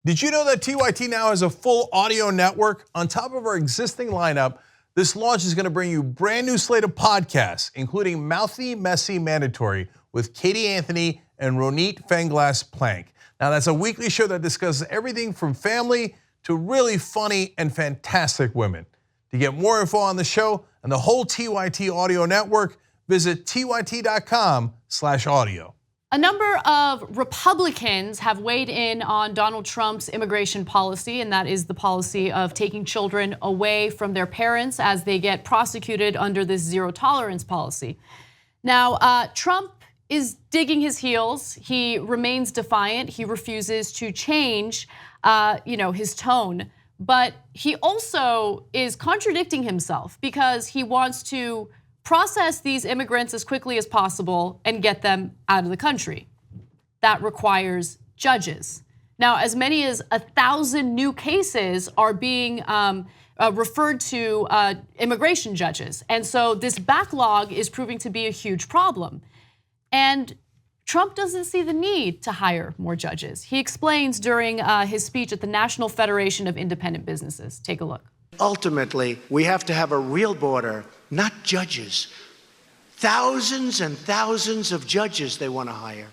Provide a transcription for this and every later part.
Did you know that TYT now has a full audio network? On top of our existing lineup, this launch is gonna bring you a brand new slate of podcasts, including Mouthy, Messy, Mandatory with Katie Anthony and Ronit Fanglass-Plank. Now that's a weekly show that discusses everything from family to really funny and fantastic women. To get more info on the show and the whole TYT audio network, visit tyt.com/audio. A number of Republicans have weighed in on Donald Trump's immigration policy, and that is the policy of taking children away from their parents as they get prosecuted under this zero tolerance policy. Now, Trump is digging his heels. He remains defiant. He refuses to change, his tone. But he also is contradicting himself because he wants to process these immigrants as quickly as possible and get them out of the country. That requires judges. Now, as many as 1,000 new cases are being referred to immigration judges. And so this backlog is proving to be a huge problem. And Trump doesn't see the need to hire more judges. He explains during his speech at the National Federation of Independent Businesses. Take a look. Ultimately, we have to have a real border, not judges. Thousands and thousands of judges they want to hire.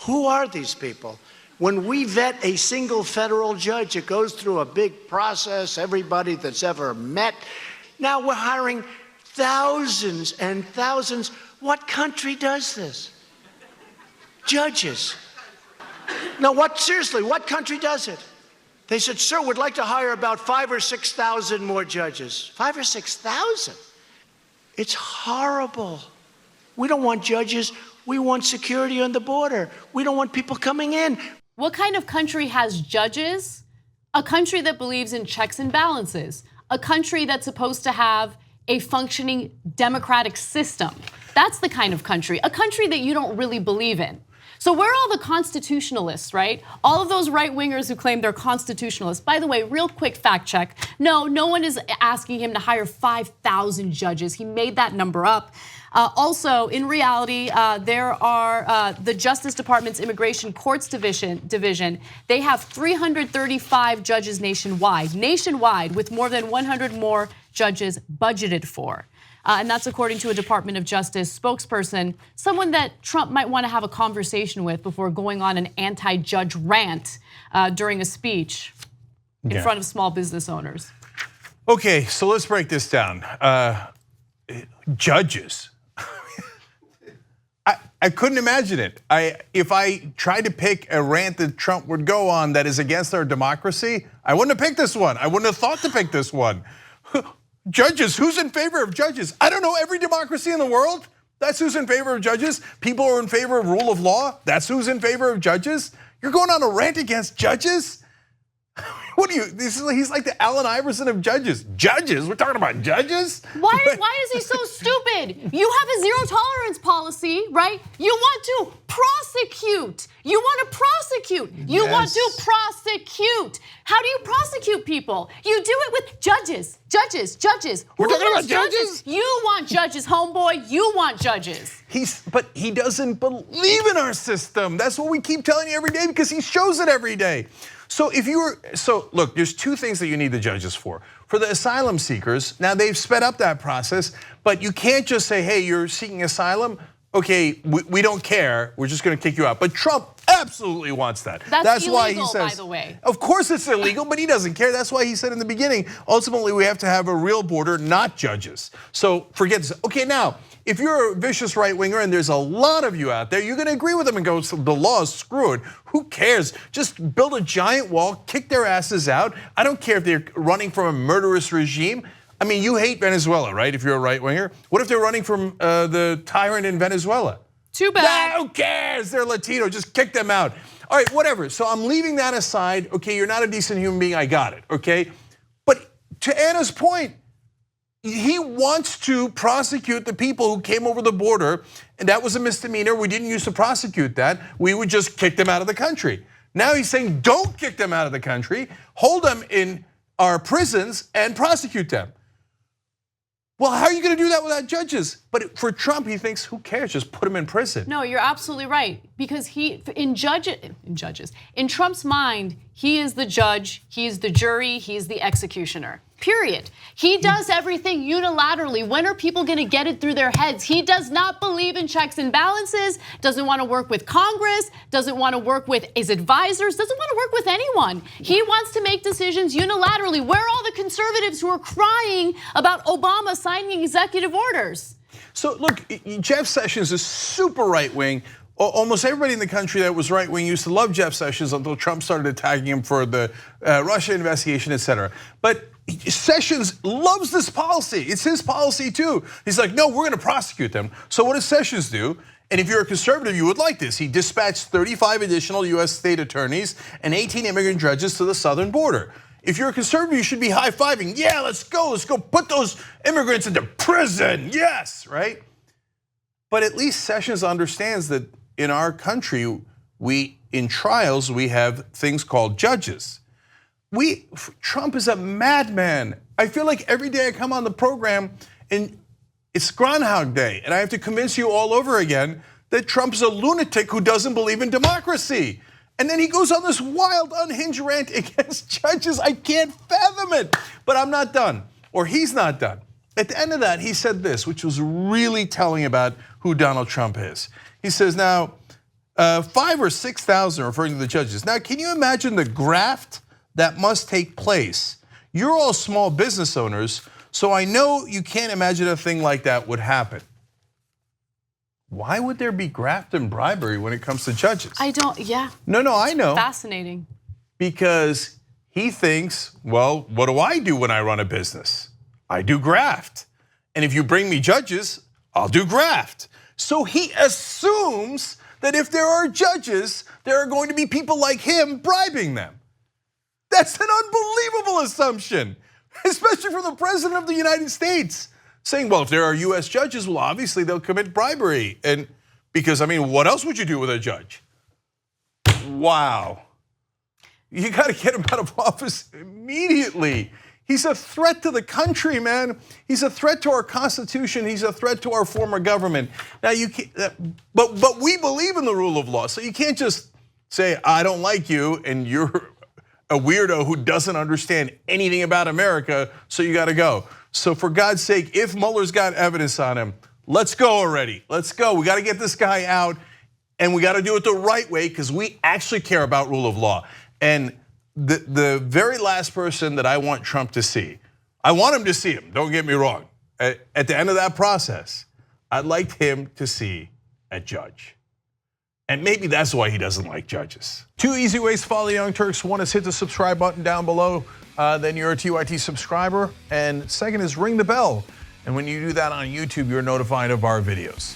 Who are these people? When we vet a single federal judge, it goes through a big process, everybody that's ever met. Now we're hiring thousands and thousands. What country does this? Judges. Now seriously, what country does it? They said, sir, we'd like to hire about 5,000 or 6,000 more judges. 5,000 or 6,000? It's horrible. We don't want judges. We want security on the border. We don't want people coming in. What kind of country has judges? A country that believes in checks and balances. A country that's supposed to have a functioning democratic system. That's the kind of country. A country that you don't really believe in. So where are all the constitutionalists, right? All of those right-wingers who claim they're constitutionalists. By the way, real quick fact check. No one is asking him to hire 5,000 judges. He made that number up. Also, in reality, there are the Justice Department's Immigration Courts Division. They have 335 judges nationwide, with more than 100 more judges budgeted for. And that's according to a Department of Justice spokesperson, someone that Trump might want to have a conversation with before going on an anti-judge rant during a speech in front of small business owners. Okay, so let's break this down. Judges. I couldn't imagine it. If I tried to pick a rant that Trump would go on that is against our democracy, I wouldn't have picked this one. I wouldn't have thought to pick this one. Judges, who's in favor of judges? I don't know, every democracy in the world, that's who's in favor of judges. People who are in favor of rule of law, that's who's in favor of judges. You're going on a rant against judges? What are you, he's like the Allen Iverson of judges. Judges, we're talking about judges? Why is he so stupid? You have a zero tolerance policy, right? You want to prosecute. You want to prosecute. You want to prosecute. How do you prosecute people? You do it with judges. We're talking about judges? You want judges, homeboy. You want judges. But he doesn't believe in our system. That's what we keep telling you every day because he shows it every day. So look, there's two things that you need the judges for. For the asylum seekers, now they've sped up that process, but you can't just say, hey, you're seeking asylum. Okay, we don't care, we're just gonna kick you out. But Trump absolutely wants that. That's illegal, why he says, by the way. Of course it's illegal, but he doesn't care. That's why he said in the beginning, ultimately we have to have a real border, not judges. So forget this. Okay, now, if you're a vicious right-winger, and there's a lot of you out there, you're gonna agree with them and go, the law is screwed. Who cares? Just build a giant wall, kick their asses out. I don't care if they're running from a murderous regime. I mean, you hate Venezuela, right, if you're a right-winger? What if they're running from the tyrant in Venezuela? Too bad. Who cares? They're Latino, just kick them out. All right, whatever, so I'm leaving that aside. Okay, you're not a decent human being, I got it, okay? But to Anna's point, he wants to prosecute the people who came over the border, and that was a misdemeanor. We didn't used to prosecute that. We would just kick them out of the country. Now he's saying, don't kick them out of the country, hold them in our prisons and prosecute them. Well, how are you gonna do that without judges? But for Trump, he thinks, who cares, just put him in prison. No, you're absolutely right. Because in Trump's mind, he is the judge, he is the jury, he is the executioner. Period. He does everything unilaterally. When are people going to get it through their heads? He does not believe in checks and balances, doesn't want to work with Congress, doesn't want to work with his advisors, doesn't want to work with anyone. He wants to make decisions unilaterally. Where are all the conservatives who are crying about Obama signing executive orders? So look, Jeff Sessions is super right-wing. Almost everybody in the country that was right-wing used to love Jeff Sessions until Trump started attacking him for the Russia investigation, et cetera. But Sessions loves this policy. It's his policy too. He's like, no, we're gonna prosecute them. So what does Sessions do? And if you're a conservative, you would like this. He dispatched 35 additional US state attorneys and 18 immigrant judges to the southern border. If you're a conservative, you should be high-fiving. Yeah, let's go put those immigrants into prison, yes, right? But at least Sessions understands that in our country, in trials, we have things called judges. Trump is a madman. I feel like every day I come on the program and it's Groundhog Day, and I have to convince you all over again that Trump's a lunatic who doesn't believe in democracy. And then he goes on this wild, unhinged rant against judges. I can't fathom it, but I'm not done, or he's not done. At the end of that, he said this, which was really telling about who Donald Trump is. He says, now, 5,000 or 6,000, referring to the judges. Now, can you imagine the graft that must take place? You're all small business owners, so I know you can't imagine a thing like that would happen. Why would there be graft and bribery when it comes to judges? Yeah. No, I know. Fascinating. Because he thinks, well, what do I do when I run a business? I do graft. And if you bring me judges, I'll do graft. So he assumes that if there are judges, there are going to be people like him bribing them. That's an unbelievable assumption, especially from the president of the United States, saying, well, if there are US judges, well, obviously they'll commit bribery. And because, I mean, what else would you do with a judge? Wow. You got to get him out of office immediately. He's a threat to the country, man. He's a threat to our Constitution. He's a threat to our former government. Now you can't, but we believe in the rule of law, so you can't just say I don't like you and you're a weirdo who doesn't understand anything about America, so you got to go. So for God's sake, if Mueller's got evidence on him, let's go already. Let's go. We got to get this guy out, and we got to do it the right way because we actually care about rule of law. And the very last person that I want Trump to see, I want him to see him, don't get me wrong. At the end of that process, I'd like him to see a judge. And maybe that's why he doesn't like judges. 2 easy ways to follow the Young Turks. One is hit the subscribe button down below, then you're a TYT subscriber. And second is ring the bell. And when you do that on YouTube, you're notified of our videos.